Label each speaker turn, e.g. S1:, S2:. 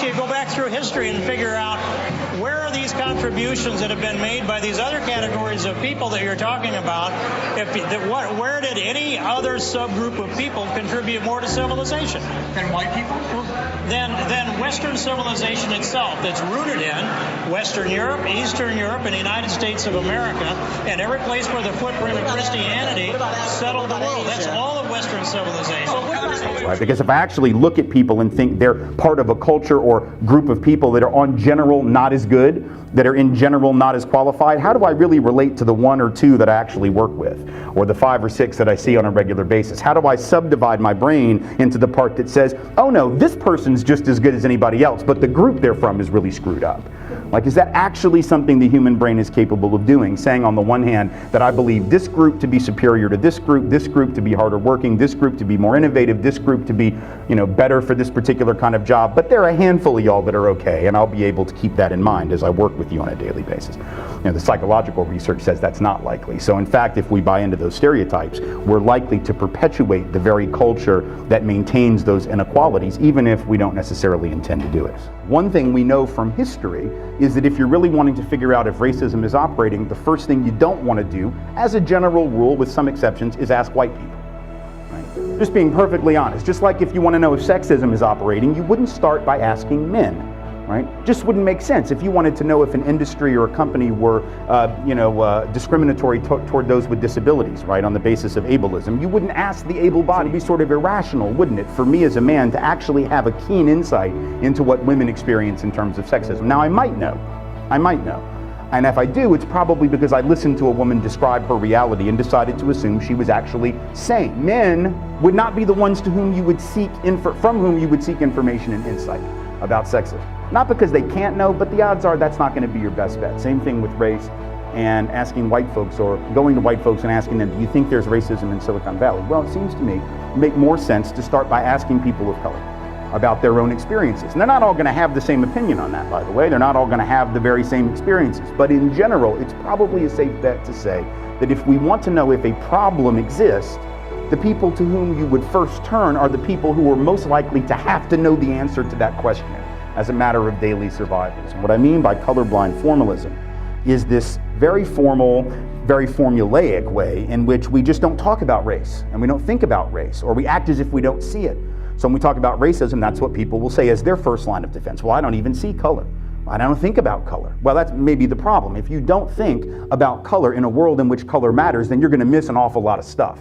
S1: you go back through history and figure out where are these contributions that have been made by these other categories of people that you're talking about. Where did any other subgroup of people contribute more to civilization?
S2: Than white people?
S1: Than Western civilization itself, that's rooted in Western Europe, Eastern Europe, and the United States of America, and every place where the footprint of Christianity settled the world. That's all of Western civilization.
S3: Right, because if I actually look at people and think they're part of a culture or group of people that are on general not as good, that are in general not as qualified, how do I really relate to the one or two that I actually work with, or the 5 or 6 that I see on a regular basis? How do I subdivide my brain into the part that says, oh no, this person's just as good as anybody else, but the group they're from is really screwed up? Like, is that actually something the human brain is capable of doing? Saying on the one hand that I believe this group to be superior to this group to be harder working, this group to be more innovative, this group to be, better for this particular kind of job, but there are a handful of y'all that are okay, and I'll be able to keep that in mind as I work with you on a daily basis. The psychological research says that's not likely. So in fact, if we buy into those stereotypes, we're likely to perpetuate the very culture that maintains those inequalities, even if we don't necessarily intend to do it. One thing we know from history is that if you're really wanting to figure out if racism is operating, the first thing you don't want to do, as a general rule with some exceptions, is ask white people. Right? Just being perfectly honest. Just like if you want to know if sexism is operating, you wouldn't start by asking men. Right? Just wouldn't make sense. If you wanted to know if an industry or a company were, discriminatory toward those with disabilities, right, on the basis of ableism, you wouldn't ask the able-bodied. It'd be sort of irrational, wouldn't it, for me as a man to actually have a keen insight into what women experience in terms of sexism. Now, I might know. And if I do, it's probably because I listened to a woman describe her reality and decided to assume she was actually sane. Men would not be the ones to whom you would seek from whom you would seek information and insight about sexism. Not because they can't know, but the odds are that's not going to be your best bet. Same thing with race and asking white folks, or going to white folks and asking them, do you think there's racism in Silicon Valley? Well, it seems to me make more sense to start by asking people of color about their own experiences. And they're not all going to have the same opinion on that, by the way. They're not all going to have the very same experiences. But in general, it's probably a safe bet to say that if we want to know if a problem exists, the people to whom you would first turn are the people who are most likely to have to know the answer to that question as a matter of daily survival. And what I mean by colorblind formalism is this very formal, very formulaic way in which we just don't talk about race, and we don't think about race, or we act as if we don't see it. So when we talk about racism, that's what people will say as their first line of defense. Well, I don't even see color. I don't think about color. Well, that's maybe the problem. If you don't think about color in a world in which color matters, then you're going to miss an awful lot of stuff.